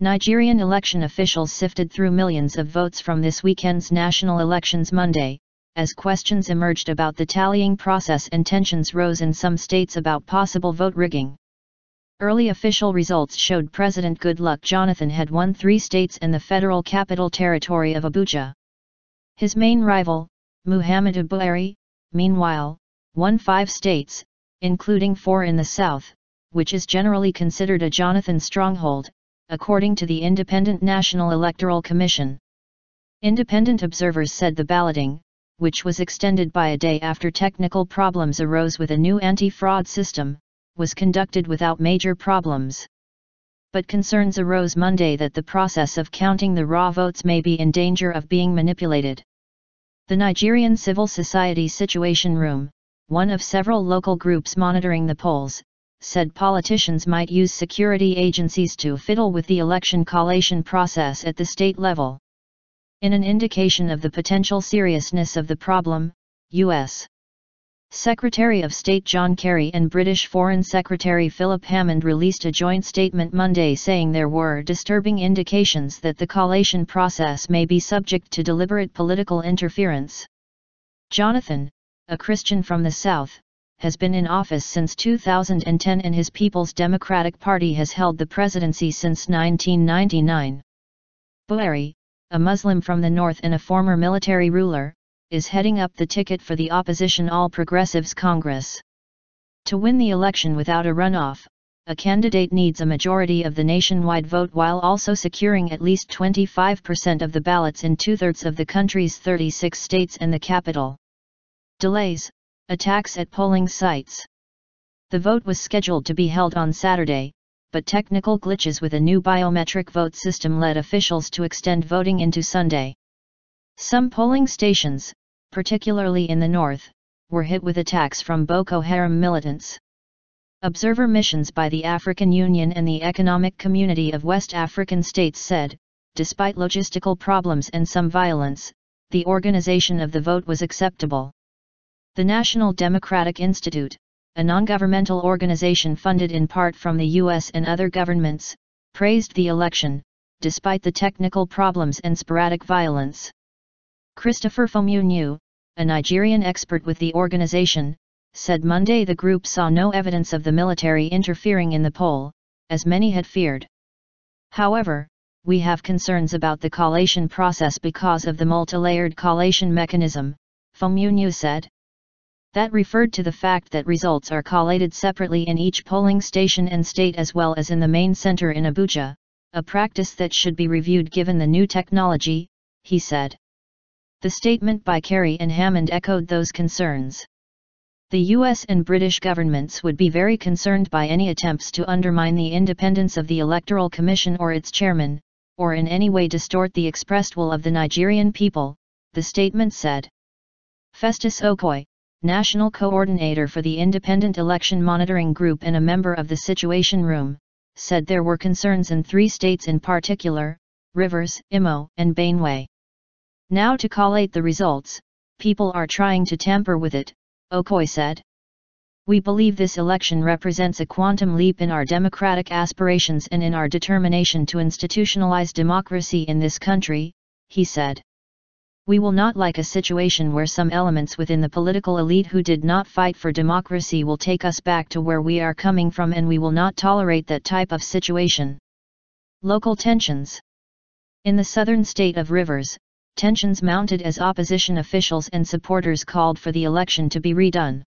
Nigerian election officials sifted through millions of votes from this weekend's national elections Monday, as questions emerged about the tallying process and tensions rose in some states about possible vote rigging. Early official results showed President Goodluck Jonathan had won 3 states and the federal capital territory of Abuja. His main rival, Muhammadu Buhari, meanwhile, won 5 states, including 4 in the south, which is generally considered a Jonathan stronghold, according to the Independent National Electoral Commission. Independent observers said the balloting, which was extended by a day after technical problems arose with a new anti-fraud system, was conducted without major problems. But concerns arose Monday that the process of counting the raw votes may be in danger of being manipulated. The Nigerian Civil Society Situation Room, one of several local groups monitoring the polls, said politicians might use security agencies to fiddle with the election collation process at the state level. In an indication of the potential seriousness of the problem, U.S. Secretary of State John Kerry and British Foreign Secretary Philip Hammond released a joint statement Monday saying there were disturbing indications that the collation process may be subject to deliberate political interference. Jonathan, a Christian from the South, has been in office since 2010 and his People's Democratic Party has held the presidency since 1999. Buhari, a Muslim from the north and a former military ruler, is heading up the ticket for the opposition All Progressives Congress. To win the election without a runoff, a candidate needs a majority of the nationwide vote while also securing at least 25% of the ballots in 2/3 of the country's 36 states and the capital. Delays, attacks at polling sites. The vote was scheduled to be held on Saturday, but technical glitches with a new biometric vote system led officials to extend voting into Sunday. Some polling stations, particularly in the north, were hit with attacks from Boko Haram militants. Observer missions by the African Union and the Economic Community of West African States said, despite logistical problems and some violence, the organization of the vote was acceptable. The National Democratic Institute, a non-governmental organization funded in part from the U.S. and other governments, praised the election, despite the technical problems and sporadic violence. Christopher Fomunyu, a Nigerian expert with the organization, said Monday the group saw no evidence of the military interfering in the poll, as many had feared. However, we have concerns about the collation process because of the multi-layered collation mechanism, Fomunyu said. That referred to the fact that results are collated separately in each polling station and state as well as in the main center in Abuja, a practice that should be reviewed given the new technology, he said. The statement by Kerry and Hammond echoed those concerns. The US and British governments would be very concerned by any attempts to undermine the independence of the Electoral Commission or its chairman, or in any way distort the expressed will of the Nigerian people, the statement said. Festus Okoye, National Coordinator for the Independent Election Monitoring Group and a member of the Situation Room, said there were concerns in 3 states in particular, Rivers, Imo, and Benue. Now to collate the results, people are trying to tamper with it, Okoye said. We believe this election represents a quantum leap in our democratic aspirations and in our determination to institutionalize democracy in this country, he said. We will not like a situation where some elements within the political elite who did not fight for democracy will take us back to where we are coming from, and we will not tolerate that type of situation. Local tensions. In the southern state of Rivers, tensions mounted as opposition officials and supporters called for the election to be redone.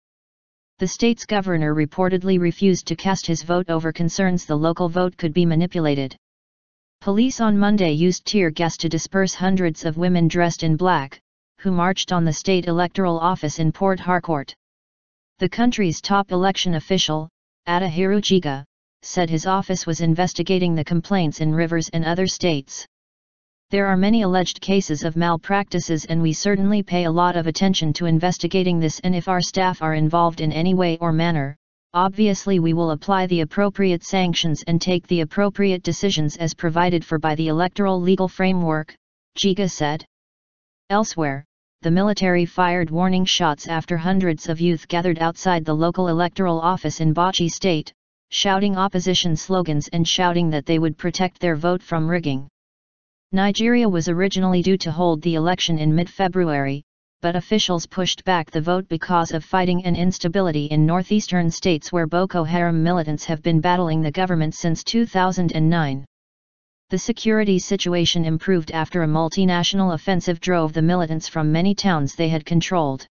The state's governor reportedly refused to cast his vote over concerns the local vote could be manipulated. Police on Monday used tear gas to disperse hundreds of women dressed in black, who marched on the state electoral office in Port Harcourt. The country's top election official, Adahiru Jiga, said his office was investigating the complaints in Rivers and other states. There are many alleged cases of malpractices and we certainly pay a lot of attention to investigating this, and if our staff are involved in any way or manner, obviously we will apply the appropriate sanctions and take the appropriate decisions as provided for by the electoral legal framework, Jiga said. Elsewhere, the military fired warning shots after hundreds of youth gathered outside the local electoral office in Bauchi State, shouting opposition slogans and shouting that they would protect their vote from rigging. Nigeria was originally due to hold the election in mid-February, but officials pushed back the vote because of fighting and instability in northeastern states where Boko Haram militants have been battling the government since 2009. The security situation improved after a multinational offensive drove the militants from many towns they had controlled.